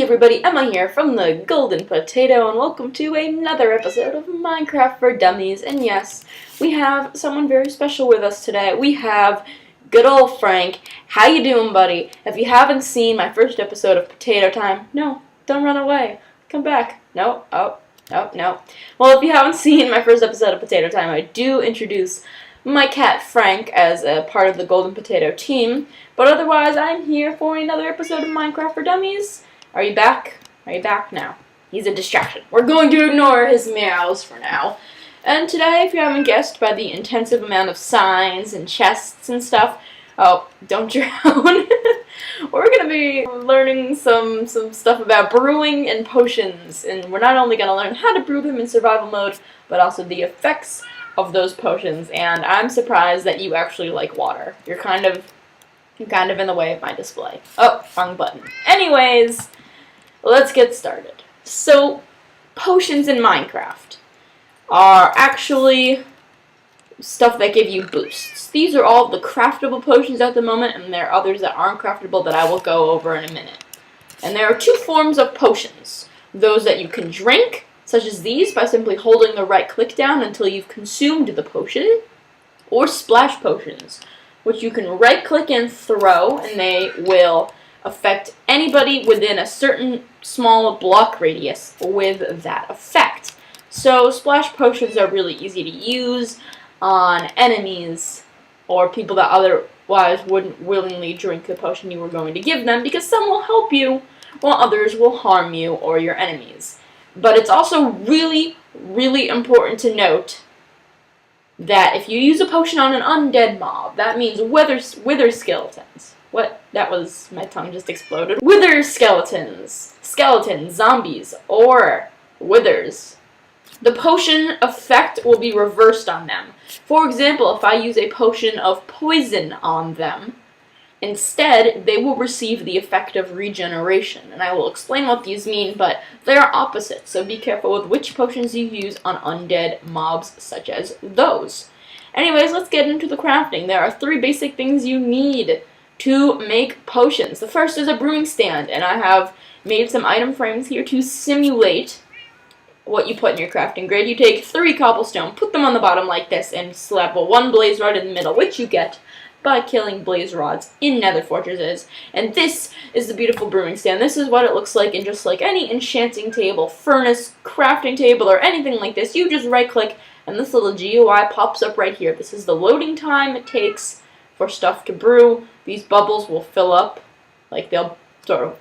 everybody, Emma here from the Golden Potato, and welcome to another episode of Minecraft for Dummies. And yes, we have someone very special with us today. We have good old Frank. How you doing, buddy? If you haven't seen my first episode of Potato Time, no, don't run away. Come back. No. Oh, no. Well, if you haven't seen my first episode of Potato Time, I do introduce my cat Frank as a part of the Golden Potato team. But otherwise, I'm here for another episode of Minecraft for Dummies. Are you back? Are you back now? He's a distraction. We're going to ignore his meows for now. And today, if you haven't guessed by the intensive amount of signs and chests and stuff, oh, don't drown. We're going to be learning some stuff about brewing and potions. And we're not only going to learn how to brew them in survival mode, but also the effects of those potions. And I'm surprised that you actually like water. You're kind of in the way of my display. Oh, wrong button. Anyways, let's get started. So, potions in Minecraft are actually stuff that give you boosts. These are all the craftable potions at the moment, and there are others that aren't craftable that I will go over in a minute. And there are two forms of potions. Those that you can drink, such as these, by simply holding the right click down until you've consumed the potion, or splash potions, which you can right-click and throw, and they will affect anybody within a certain small block radius with that effect. So splash potions are really easy to use on enemies or people that otherwise wouldn't willingly drink the potion you were going to give them, because some will help you while others will harm you or your enemies. But it's also really, really important to note that if you use a potion on an undead mob, that means wither skeletons. What? That was, my tongue just exploded. Wither skeletons, zombies, or withers. The potion effect will be reversed on them. For example, if I use a potion of poison on them, instead, they will receive the effect of regeneration. And I will explain what these mean, but they are opposites, so be careful with which potions you use on undead mobs such as those. Anyways, let's get into the crafting. There are three basic things you need to make potions. The first is a brewing stand, and I have made some item frames here to simulate what you put in your crafting grid. You take 3 cobblestone, put them on the bottom like this, and slap one blaze rod in the middle, which you get by killing blaze rods in nether fortresses. And this is the beautiful brewing stand. This is what it looks like in just like any enchanting table, furnace, crafting table, or anything like this. You just right click and this little GUI pops up right here. This is the loading time it takes for stuff to brew. These bubbles will fill up, like they'll sort of,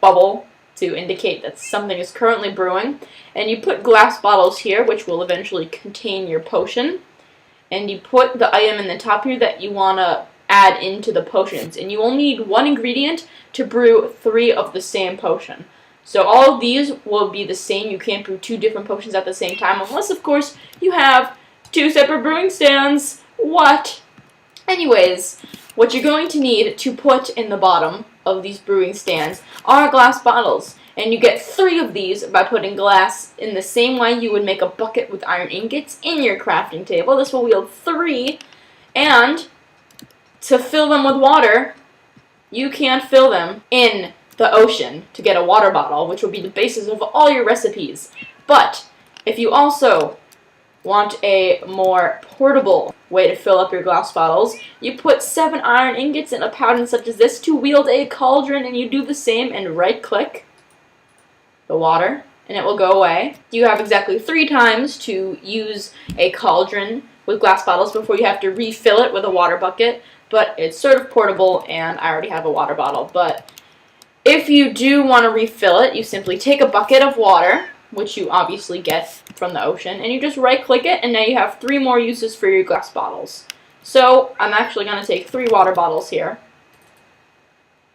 bubble to indicate that something is currently brewing. And you put glass bottles here, which will eventually contain your potion. And you put the item in the top here that you want to add into the potions. And you only need 1 ingredient to brew 3 of the same potion. So all of these will be the same. You can't brew 2 different potions at the same time, unless, of course, you have 2 separate brewing stands. What? Anyways, what you're going to need to put in the bottom of these brewing stands are glass bottles. And you get 3 of these by putting glass in the same way you would make a bucket with iron ingots in your crafting table. This will wield 3. And to fill them with water, you can't fill them in the ocean to get a water bottle, which will be the basis of all your recipes. But if you also want a more portable way to fill up your glass bottles, you put 7 iron ingots in a pattern such as this to wield a cauldron, and you do the same and right-click the water, and it will go away. You have exactly 3 times to use a cauldron with glass bottles before you have to refill it with a water bucket, but it's sort of portable, and I already have a water bottle. But if you do want to refill it, you simply take a bucket of water, which you obviously get from the ocean, and you just right-click it, and now you have 3 more uses for your glass bottles. So I'm actually going to take 3 water bottles here.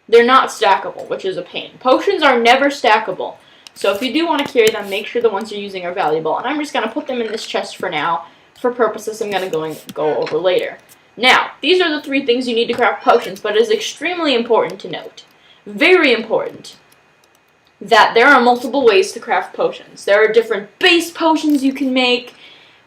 They're not stackable, which is a pain. Potions are never stackable. So if you do want to carry them, make sure the ones you're using are valuable. And I'm just going to put them in this chest for now, for purposes I'm going to go over later. Now, these are the 3 things you need to craft potions, but it is extremely important to note, very important, that there are multiple ways to craft potions. There are different base potions you can make,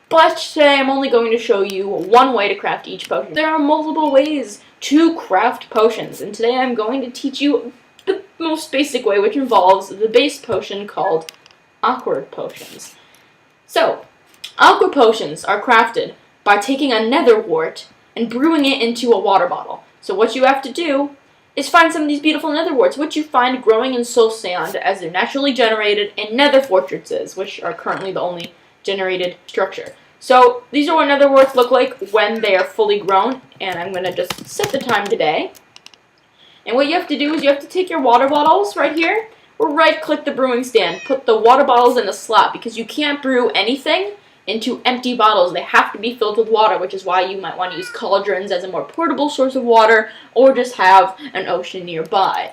but today I'm only going to show you 1 way to craft each potion. There are multiple ways to craft potions, and today I'm going to teach you the most basic way, which involves the base potion called awkward potions. So, awkward potions are crafted by taking a nether wart and brewing it into a water bottle. So what you have to do is find some of these beautiful nether warts, which you find growing in soul sand as they're naturally generated in nether fortresses, which are currently the only generated structure. So these are what nether warts look like when they are fully grown, and I'm going to just set the time today. And what you have to do is you have to take your water bottles right here, or right-click the brewing stand, put the water bottles in a slot, because you can't brew anything into empty bottles. They have to be filled with water, which is why you might want to use cauldrons as a more portable source of water, or just have an ocean nearby,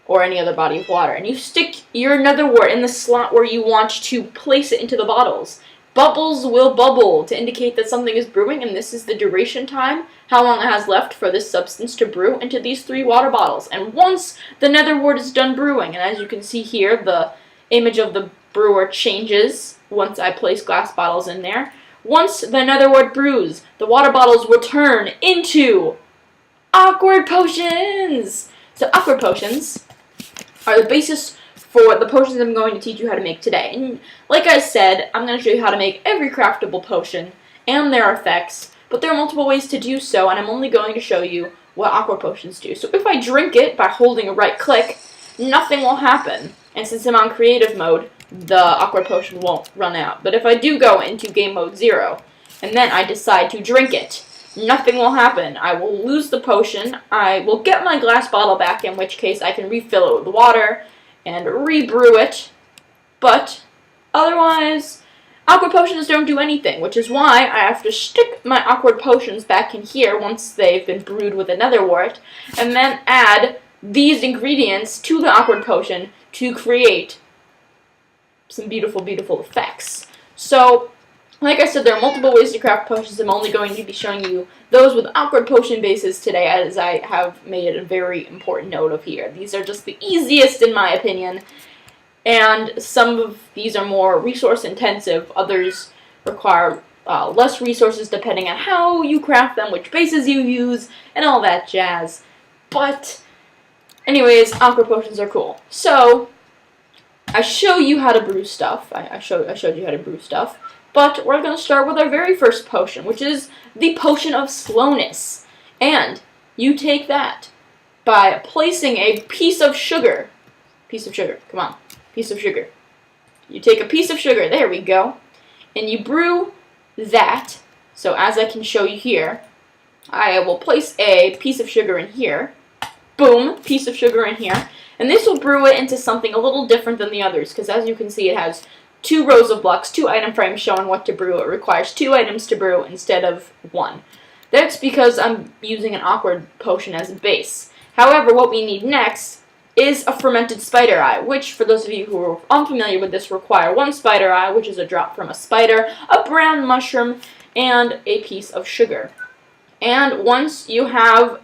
or any other body of water. And you stick your nether wart in the slot where you want to place it into the bottles. Bubbles will bubble to indicate that something is brewing, and this is the duration time, how long it has left for this substance to brew into these 3 water bottles. And once the nether wart is done brewing, and as you can see here, the image of the brewer changes once I place glass bottles in there. Once the nether wart brews, the water bottles will turn into awkward potions! So awkward potions are the basis for the potions I'm going to teach you how to make today. And like I said, I'm going to show you how to make every craftable potion and their effects, but there are multiple ways to do so, and I'm only going to show you what awkward potions do. So if I drink it by holding a right click, nothing will happen. And since I'm on creative mode, the awkward potion won't run out. But if I do go into game mode 0, and then I decide to drink it, nothing will happen. I will lose the potion, I will get my glass bottle back, in which case I can refill it with water and rebrew it, but otherwise, awkward potions don't do anything, which is why I have to stick my awkward potions back in here once they've been brewed with a nether wart, and then add these ingredients to the awkward potion to create some beautiful, beautiful effects. So, like I said, there are multiple ways to craft potions. I'm only going to be showing you those with awkward potion bases today, as I have made a very important note of here. These are just the easiest, in my opinion, and some of these are more resource intensive. Others require less resources depending on how you craft them, which bases you use, and all that jazz. But anyways, awkward potions are cool. So I show you how to brew stuff. I showed you how to brew stuff. But we're going to start with our very first potion, which is the potion of slowness. And you take that by placing a piece of sugar. Come on. Piece of sugar. You take a piece of sugar, there we go, and you brew that. So as I can show you here, I will place a piece of sugar in here. Boom, piece of sugar in here. And this will brew it into something a little different than the others, because as you can see, it has 2 rows of blocks, 2 item frames showing what to brew. It requires 2 items to brew instead of 1. That's because I'm using an awkward potion as a base. However, what we need next is a fermented spider eye, which, for those of you who are unfamiliar with this, require 1 spider eye, which is a drop from a spider, a brown mushroom, and a piece of sugar. And once you have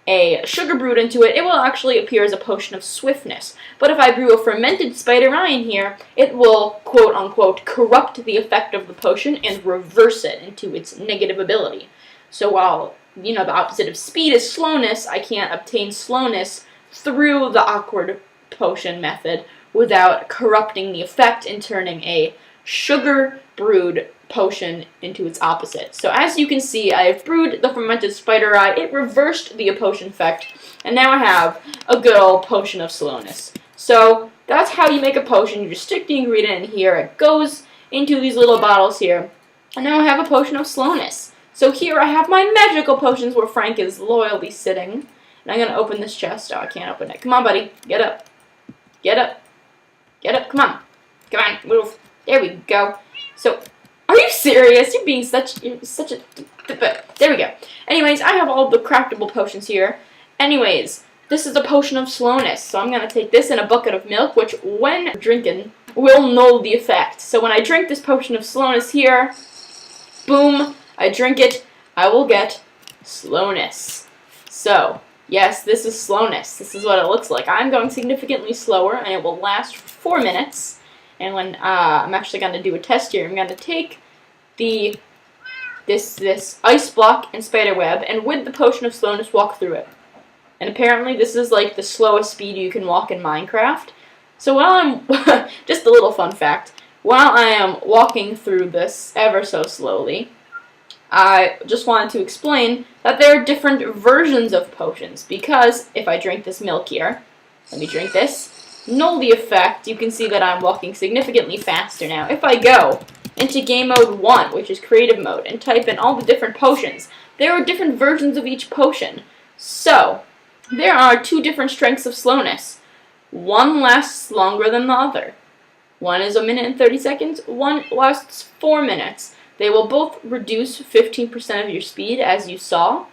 a sugar brewed into it, it will actually appear as a potion of swiftness. But if I brew a fermented spider eye in here, it will, quote-unquote, corrupt the effect of the potion and reverse it into its negative ability. So while, the opposite of speed is slowness, I can't obtain slowness through the awkward potion method without corrupting the effect and turning a sugar-brewed potion into its opposite. So as you can see, I have brewed the fermented spider eye, it reversed the potion effect, and now I have a good old potion of slowness. So that's how you make a potion. You just stick the ingredient in here, it goes into these little bottles here, and now I have a potion of slowness. So here I have my magical potions where Frank is loyally sitting, and I'm going to open this chest. Oh, I can't open it. Come on, buddy. Get up. Get up. Get up. Come on. Come on. Move. There we go. So, are you serious? You're such a... There we go. Anyways, I have all the craftable potions here. Anyways, this is a potion of slowness. So I'm going to take this in a bucket of milk, which, when drinking, will null the effect. So when I drink this potion of slowness here, boom, I drink it, I will get slowness. So, yes, this is slowness. This is what it looks like. I'm going significantly slower, and it will last for 4 minutes. And when I'm actually going to do a test here, I'm going to take this ice block and spider web, and with the potion of slowness, walk through it. And apparently this is like the slowest speed you can walk in Minecraft. So while I'm, just a little fun fact, while I am walking through this ever so slowly, I just wanted to explain that there are different versions of potions, because if I drink this milk here, let me drink this, null the effect, you can see that I'm walking significantly faster now. If I go into game mode 1, which is creative mode, and type in all the different potions, there are different versions of each potion. So, there are 2 different strengths of slowness. One lasts longer than the other. One is 1 minute and 30 seconds, one lasts 4 minutes. They will both reduce 15% of your speed, as you saw,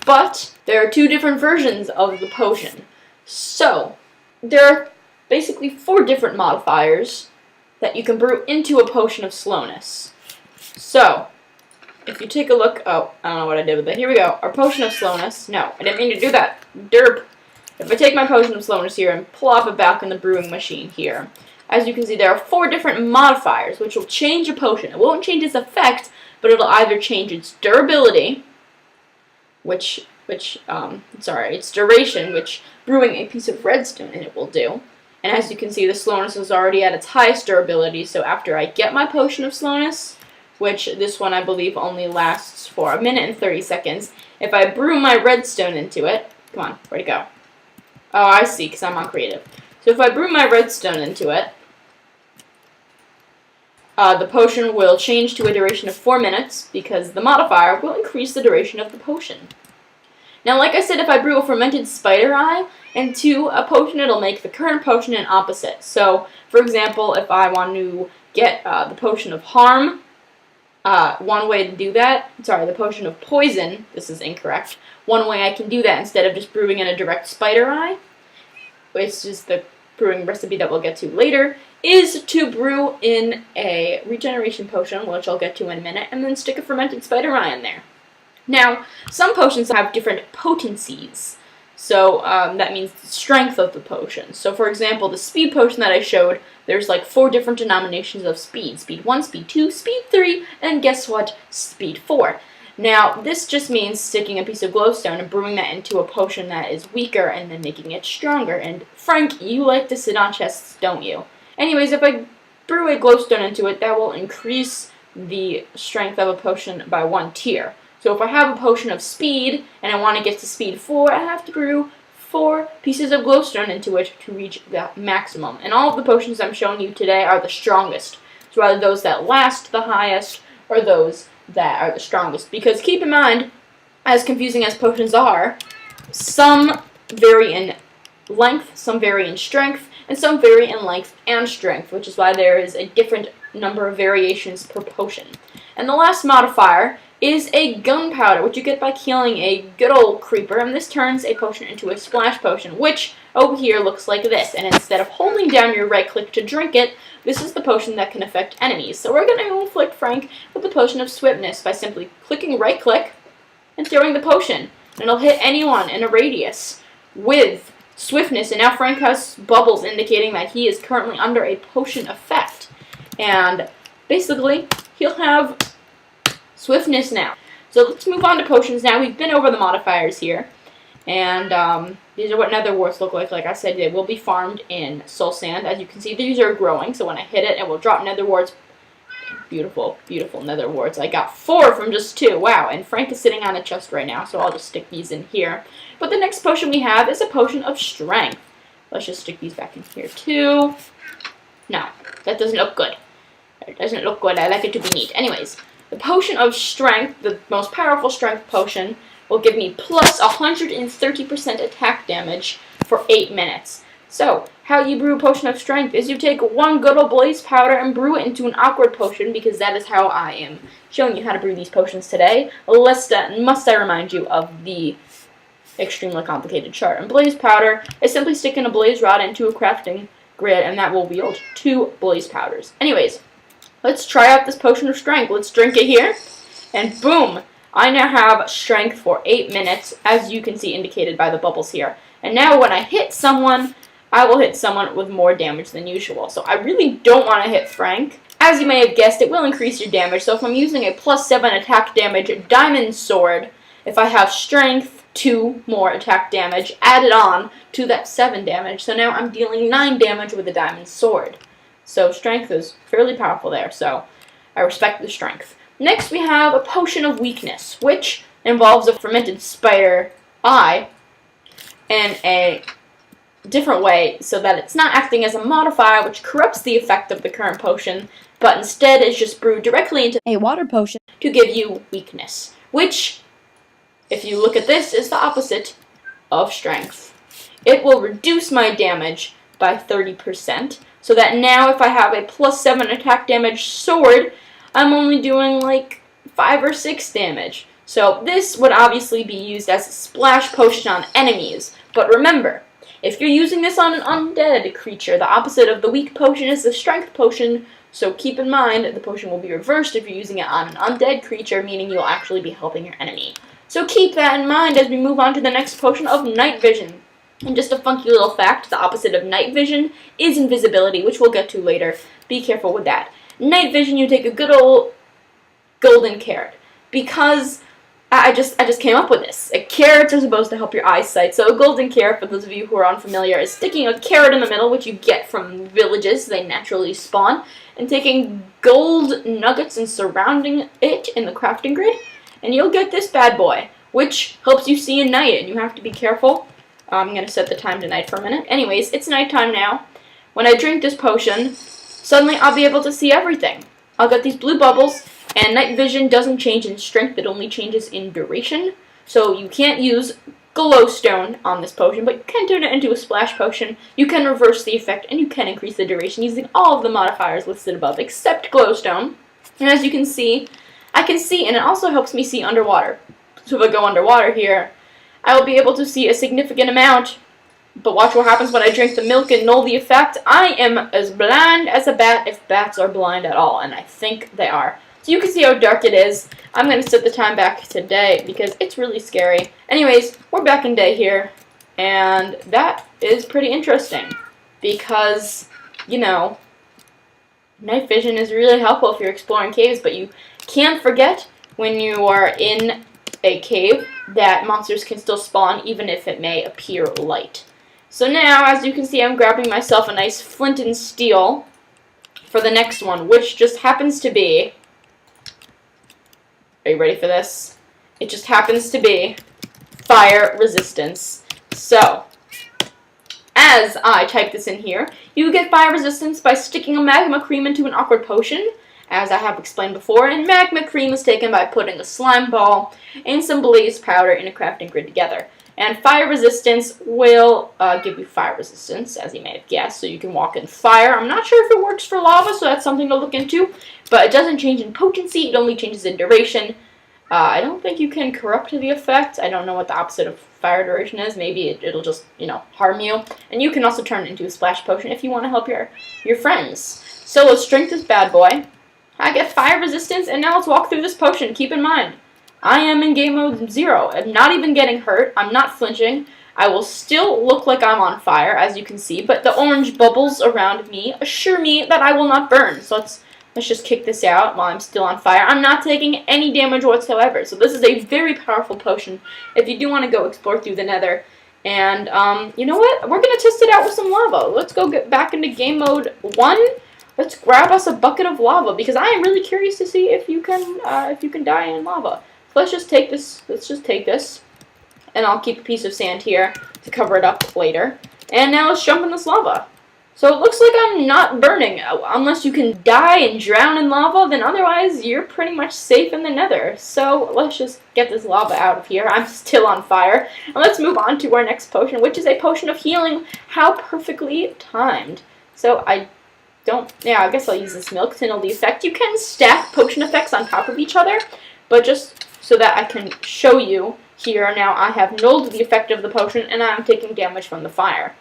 but there are 2 different versions of the potion. So, there are basically 4 different modifiers that you can brew into a potion of slowness. So, if you take a look, oh, I don't know what I did with it. Here we go. Our potion of slowness. No, I didn't mean to do that. Derp. If I take my potion of slowness here and plop it back in the brewing machine here, as you can see, there are 4 different modifiers which will change a potion. It won't change its effect, but it'll either change its durability, its duration, which brewing a piece of redstone in it will do. And as you can see, the slowness is already at its highest durability, so after I get my potion of slowness, which this one I believe only lasts for 1 minute and 30 seconds, if I brew my redstone into it, come on, where'd it go? Oh, I see, because I'm on creative. So if I brew my redstone into it, the potion will change to a duration of 4 minutes, because the modifier will increase the duration of the potion. Now, like I said, if I brew a fermented spider eye into a potion, it'll make the current potion an opposite. So, for example, if I want to get the potion of harm, one way to do that, the potion of poison, this is incorrect, one way I can do that instead of just brewing in a direct spider eye, which is the brewing recipe that we'll get to later, is to brew in a regeneration potion, which I'll get to in a minute, and then stick a fermented spider eye in there. Now, some potions have different potencies, so that means the strength of the potion. So, for example, the speed potion that I showed, there's like 4 different denominations of speed. Speed 1, speed 2, speed 3, and guess what? Speed 4. Now, this just means sticking a piece of glowstone and brewing that into a potion that is weaker and then making it stronger. And Frank, you like to sit on chests, don't you? Anyways, if I brew a glowstone into it, that will increase the strength of a potion by 1 tier. So if I have a potion of speed and I want to get to speed 4, I have to brew 4 pieces of glowstone into it to reach the maximum. And all of the potions I'm showing you today are the strongest. So either those that last the highest or those that are the strongest. Because keep in mind, as confusing as potions are, some vary in length, some vary in strength, and some vary in length and strength, which is why there is a different number of variations per potion. And the last modifier is a gunpowder, which you get by killing a good old creeper, and this turns a potion into a splash potion, which over here looks like this. And instead of holding down your right click to drink it, this is the potion that can affect enemies. So we're going to inflict Frank with the potion of swiftness by simply clicking right click and throwing the potion, and it'll hit anyone in a radius with swiftness. And now Frank has bubbles indicating that he is currently under a potion effect, and basically he'll have swiftness now. So let's move on to potions now. We've been over the modifiers here, and these are what nether warts look like. Like I said, they will be farmed in soul sand. As you can see, these are growing, so when I hit it, it will drop nether warts. Beautiful, beautiful nether warts. I got 4 from just 2. Wow, and Frank is sitting on a chest right now, so I'll just stick these in here. But the next potion we have is a potion of strength. Let's just stick these back in here too. No, that doesn't look good. It doesn't look good. I like it to be neat. Anyways, the potion of strength, the most powerful strength potion, will give me plus 130% attack damage for 8 minutes. So, how you brew a potion of strength is you take 1 good old blaze powder and brew it into an awkward potion, because that is how I am showing you how to brew these potions today. Lest must I remind you of the extremely complicated chart. And blaze powder is simply sticking a blaze rod into a crafting grid, and that will wield 2 blaze powders. Anyways, let's try out this potion of strength. Let's drink it here, and boom! I now have strength for 8 minutes, as you can see indicated by the bubbles here. And now when I hit someone, I will hit someone with more damage than usual. So I really don't want to hit Frank. As you may have guessed, it will increase your damage. So if I'm using a plus 7 attack damage diamond sword, if I have strength, 2 more attack damage added on to that 7 damage. So now I'm dealing 9 damage with a diamond sword. So strength is fairly powerful there, so I respect the strength. Next we have a potion of weakness, which involves a fermented spider eye in a different way so that it's not acting as a modifier which corrupts the effect of the current potion, but instead is just brewed directly into a water potion to give you weakness, which, if you look at this, is the opposite of strength. It will reduce my damage by 30%, so that now if I have a +7 attack damage sword, I'm only doing like 5 or 6 damage. So this would obviously be used as a splash potion on enemies, but remember, if you're using this on an undead creature, the opposite of the weak potion is the strength potion, so keep in mind the potion will be reversed if you're using it on an undead creature, meaning you'll actually be helping your enemy. So keep that in mind as we move on to the next potion of night vision. And just a funky little fact, the opposite of night vision is invisibility, which we'll get to later. Be careful with that. Night vision, you take a good old golden carrot, because I just came up with this. Carrots are supposed to help your eyesight, so a golden carrot, for those of you who are unfamiliar, is sticking a carrot in the middle, which you get from villages, they naturally spawn, and taking gold nuggets and surrounding it in the crafting grid, and you'll get this bad boy, which helps you see in night, and you have to be careful. I'm going to set the time to night for a minute. Anyways, it's nighttime now. When I drink this potion, suddenly I'll be able to see everything. I'll get these blue bubbles, and night vision doesn't change in strength, it only changes in duration. So you can't use glowstone on this potion, but you can turn it into a splash potion. You can reverse the effect, and you can increase the duration using all of the modifiers listed above, except glowstone. And as you can see, I can see, and it also helps me see underwater. So if I go underwater here, I will be able to see a significant amount. But watch what happens when I drink the milk and null the effect. I am as blind as a bat if bats are blind at all, and I think they are. So you can see how dark it is. I'm going to set the time back to day because it's really scary. Anyways, we're back in day here, and that is pretty interesting because, you know, night vision is really helpful if you're exploring caves, but you can't forget when you are in a cave that monsters can still spawn even if it may appear light. So now, as you can see, I'm grabbing myself a nice flint and steel for the next one, which just happens to be... Are you ready for this? It just happens to be fire resistance. So, as I type this in here, you get fire resistance by sticking a magma cream into an awkward potion, as I have explained before, and magma cream is taken by putting a slime ball and some blaze powder in a crafting grid together. And fire resistance will give you fire resistance, as you may have guessed, so you can walk in fire. I'm not sure if it works for lava, so that's something to look into, but it doesn't change in potency, it only changes in duration. I don't think you can corrupt the effect. I don't know what the opposite of fire duration is. Maybe it'll just, you know, harm you. And you can also turn it into a splash potion if you want to help your friends. So let's drink this bad boy. I get fire resistance, and now let's walk through this potion. Keep in mind, I am in game mode 0. I'm not even getting hurt. I'm not flinching. I will still look like I'm on fire, as you can see, but the orange bubbles around me assure me that I will not burn. So let's just kick this out while I'm still on fire. I'm not taking any damage whatsoever. So this is a very powerful potion if you do want to go explore through the nether. And you know what? We're going to test it out with some lava. Let's go get back into game mode 1. Let's grab us a bucket of lava because I am really curious to see if you can die in lava. So let's just take this. Let's just take this, and I'll keep a piece of sand here to cover it up later. And now let's jump in this lava. So it looks like I'm not burning. Unless you can die and drown in lava, then otherwise you're pretty much safe in the nether. So let's just get this lava out of here. I'm still on fire. And let's move on to our next potion, which is a potion of healing. How perfectly timed. So I guess I'll use this milk to null the effect. You can stack potion effects on top of each other, but just so that I can show you here, now I have nulled the effect of the potion, and I'm taking damage from the fire.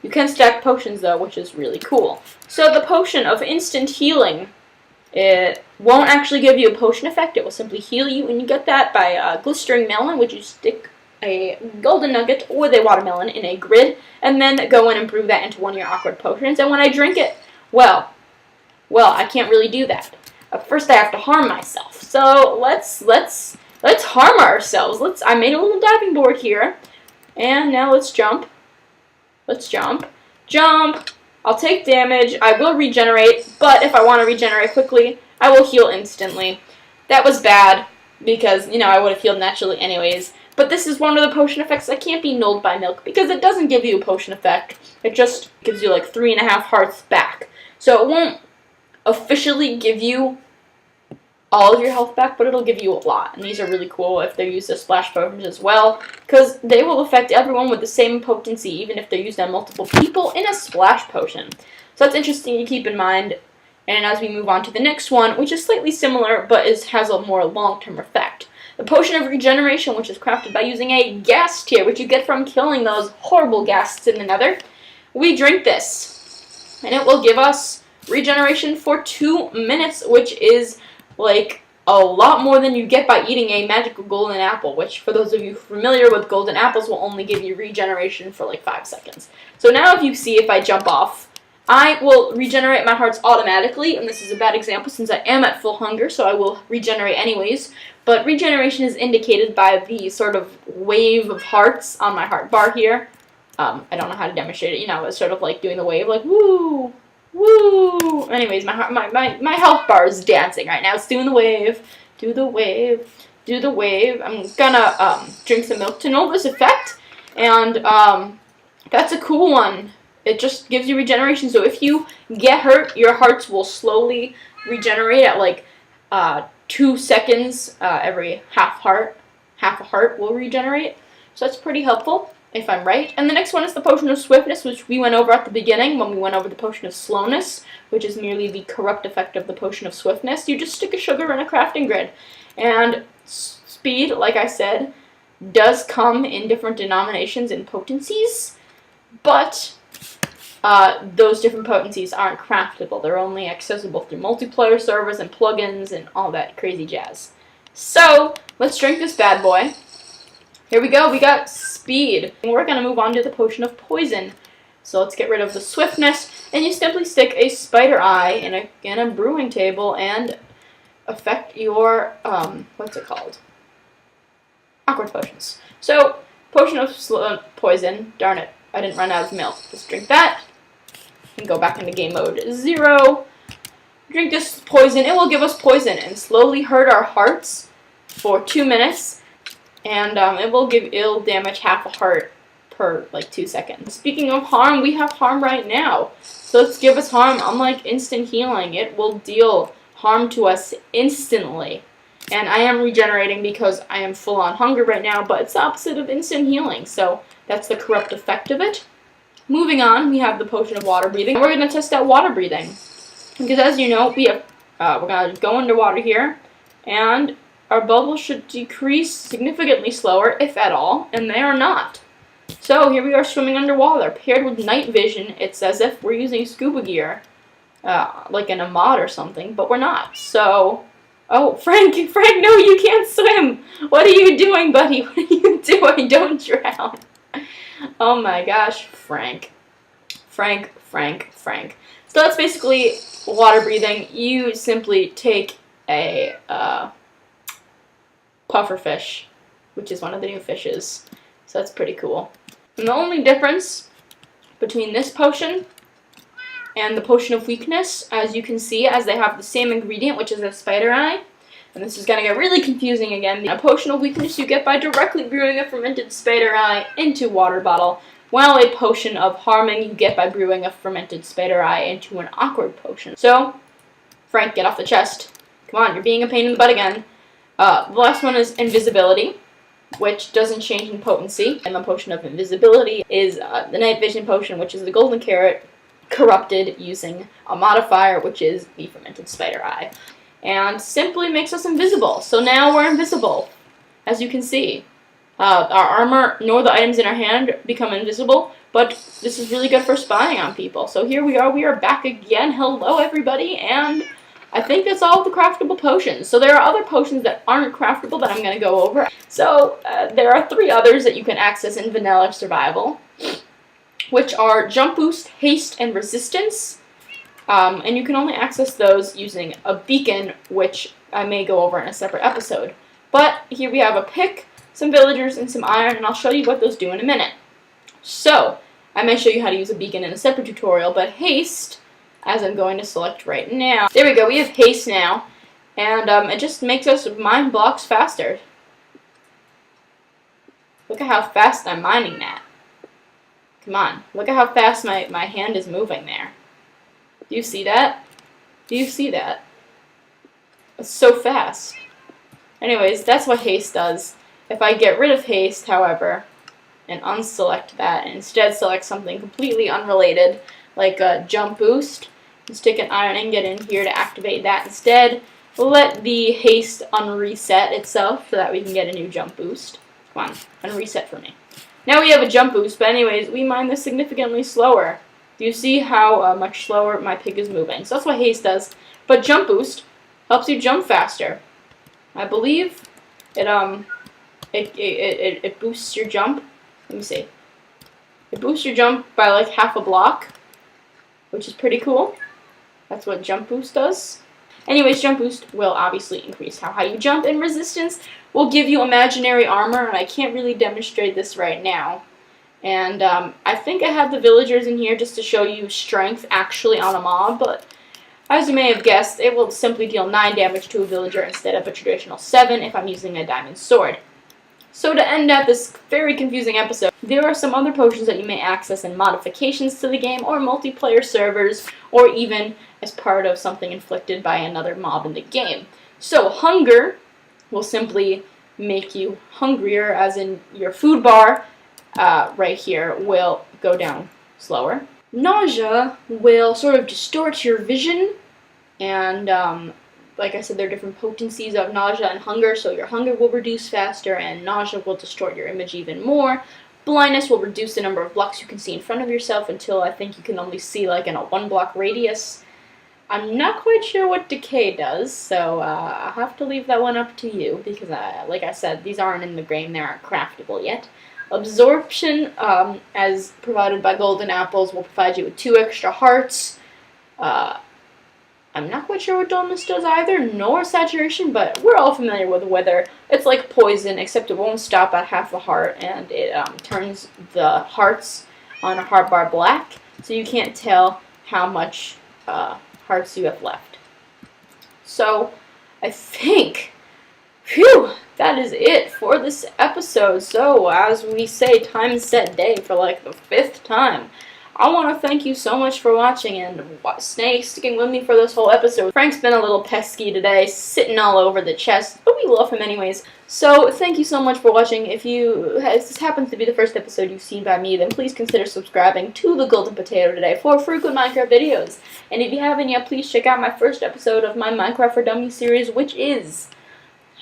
You can stack potions, though, which is really cool. So the potion of instant healing, it won't actually give you a potion effect. It will simply heal you, and you get that by glistering melon, which you stick a golden nugget with a watermelon in a grid, and then go in and brew that into one of your awkward potions. And when I drink it, well, I can't really do that. First, I have to harm myself. So let's let's harm ourselves. I made a little diving board here. And now let's jump. Let's jump. Jump! I'll take damage. I will regenerate, but if I want to regenerate quickly, I will heal instantly. That was bad, because, I would have healed naturally anyways. But this is one of the potion effects that can't be nulled by milk, because it doesn't give you a potion effect. It just gives you like 3.5 hearts back. So it won't officially give you all of your health back, but it'll give you a lot. And these are really cool if they're used as splash potions as well, because they will affect everyone with the same potency, even if they're used on multiple people in a splash potion. So that's interesting to keep in mind. And as we move on to the next one, which is slightly similar, but has a more long-term effect. The Potion of Regeneration, which is crafted by using a ghast tear, which you get from killing those horrible ghasts in the nether. We drink this, and it will give us regeneration for 2 minutes, which is like a lot more than you get by eating a magical golden apple, which for those of you familiar with golden apples will only give you regeneration for like 5 seconds. So now if you see, if I jump off, I will regenerate my hearts automatically, and this is a bad example since I am at full hunger, so I will regenerate anyways. But regeneration is indicated by the sort of wave of hearts on my heart bar here. I don't know how to demonstrate it. It's sort of like doing the wave, like woo, woo. Anyways, my health bar is dancing right now. It's doing the wave, do the wave, do the wave. I'm gonna drink some milk to know this effect, and that's a cool one. It just gives you regeneration. So if you get hurt, your hearts will slowly regenerate at like 2 seconds. Every half a heart will regenerate. So that's pretty helpful, if I'm right. And the next one is the Potion of Swiftness, which we went over at the beginning when we went over the Potion of Slowness, which is merely the corrupt effect of the Potion of Swiftness. You just stick a sugar in a crafting grid. And speed, like I said, does come in different denominations and potencies, but those different potencies aren't craftable. They're only accessible through multiplayer servers and plugins and all that crazy jazz. So, let's drink this bad boy. Here we go, we got speed. And we're going to move on to the Potion of Poison. So let's get rid of the swiftness, and you simply stick a spider eye in a brewing table and affect your, what's it called? Awkward potions. So, Potion of Poison, darn it, I didn't run out of milk. Let's drink that. And go back into game mode 0. Drink this poison. It will give us poison and slowly hurt our hearts for 2 minutes. And it'll damage half a heart per like 2 seconds. Speaking of harm, we have harm right now. So let's give us harm. Unlike instant healing, it will deal harm to us instantly. And I am regenerating because I am full on hunger right now, but it's the opposite of instant healing. So that's the corrupt effect of it. Moving on, we have the Potion of Water Breathing. We're going to test out water breathing. Because as you know, we're going to go underwater here, and our bubbles should decrease significantly slower, if at all, and they are not. So here we are swimming underwater. Paired with night vision, it's as if we're using scuba gear, like in a mod or something, but we're not. So, oh, Frank, no, you can't swim. What are you doing, buddy? What are you doing? Don't drown. Oh my gosh, Frank. So that's basically water breathing. You simply take a pufferfish, which is one of the new fishes. So that's pretty cool. And the only difference between this potion and the Potion of Weakness, as you can see, as they have the same ingredient, which is a spider eye. And this is going to get really confusing again. A Potion of Weakness you get by directly brewing a fermented spider eye into water bottle, while a Potion of Harming you get by brewing a fermented spider eye into an awkward potion. So, Frank, get off the chest. Come on, you're being a pain in the butt again. The last one is Invisibility, which doesn't change in potency. And the Potion of Invisibility is the Night Vision Potion, which is the Golden Carrot corrupted using a modifier, which is the fermented spider eye. And simply makes us invisible. So now we're invisible, as you can see. Our armor nor the items in our hand become invisible, but this is really good for spying on people. So here we are back again. Hello everybody, and I think that's all the craftable potions. So there are other potions that aren't craftable that I'm going to go over. So there are 3 others that you can access in Vanilla Survival, which are Jump Boost, Haste, and Resistance. And you can only access those using a beacon, which I may go over in a separate episode. But here we have a pick, some villagers, and some iron, and I'll show you what those do in a minute. So, I may show you how to use a beacon in a separate tutorial, but haste, as I'm going to select right now. There we go, we have haste now, and it just makes us mine blocks faster. Look at how fast I'm mining that. Come on, look at how fast my hand is moving there. Do you see that? Do you see that? It's so fast. Anyways, that's what haste does. If I get rid of haste, however, and unselect that, and instead select something completely unrelated, like a jump boost, and stick an iron ingot in here to activate that instead, let the haste unreset itself so that we can get a new jump boost. Come on, unreset for me. Now we have a jump boost, but anyways, we mine this significantly slower. Do you see how much slower my pig is moving? So that's what haste does. But jump boost helps you jump faster. I believe it boosts your jump. Let me see. It boosts your jump by like half a block, which is pretty cool. That's what jump boost does. Anyways, jump boost will obviously increase how high you jump, and resistance will give you imaginary armor, and I can't really demonstrate this right now. And I think I have the villagers in here just to show you strength actually on a mob, but as you may have guessed, it will simply deal 9 damage to a villager instead of a traditional 7 if I'm using a diamond sword. So to end out this very confusing episode, there are some other potions that you may access in modifications to the game, or multiplayer servers, or even as part of something inflicted by another mob in the game. So hunger will simply make you hungrier, as in your food bar right here will go down slower. Nausea will sort of distort your vision, and like I said, there are different potencies of nausea and hunger, so your hunger will reduce faster, and nausea will distort your image even more. Blindness will reduce the number of blocks you can see in front of yourself until I think you can only see like in a 1-block radius. I'm not quite sure what decay does, so I'll have to leave that one up to you, because like I said, these aren't in the game, they aren't craftable yet. Absorption, as provided by golden apples, will provide you with 2 extra hearts. I'm not quite sure what dullness does either, nor saturation, but we're all familiar with wither. It's like poison, except it won't stop at half a heart, and it turns the hearts on a heart bar black, so you can't tell how much hearts you have left. So, I think, phew, that is it for this episode. So, as we say, time set day for like the 5th time. I want to thank you so much for watching and sticking with me for this whole episode. Frank's been a little pesky today, sitting all over the chest, but we love him anyways. So, thank you so much for watching. If this happens to be the first episode you've seen by me, then please consider subscribing to The Golden Potato today for frequent Minecraft videos. And if you haven't yet, please check out my first episode of my Minecraft for Dummies series, which is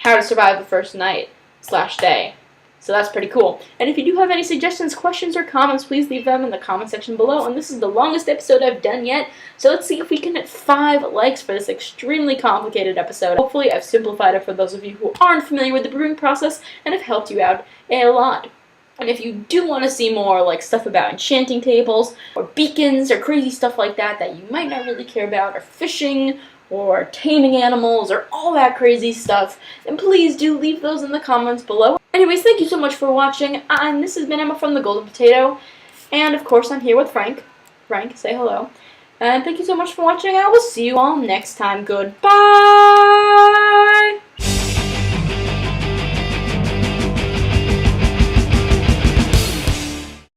How to Survive the First Night / Day. So that's pretty cool. And if you do have any suggestions, questions, or comments, please leave them in the comment section below. And this is the longest episode I've done yet, so let's see if we can hit 5 likes for this extremely complicated episode. Hopefully I've simplified it for those of you who aren't familiar with the brewing process and have helped you out a lot. And if you do want to see more like stuff about enchanting tables, or beacons, or crazy stuff like that that you might not really care about, or fishing, or taming animals, or all that crazy stuff, then please do leave those in the comments below. Anyways, thank you so much for watching, and this has been Emma from The Golden Potato, and of course I'm here with Frank. Frank, say hello. And thank you so much for watching, I will see you all next time. Goodbye!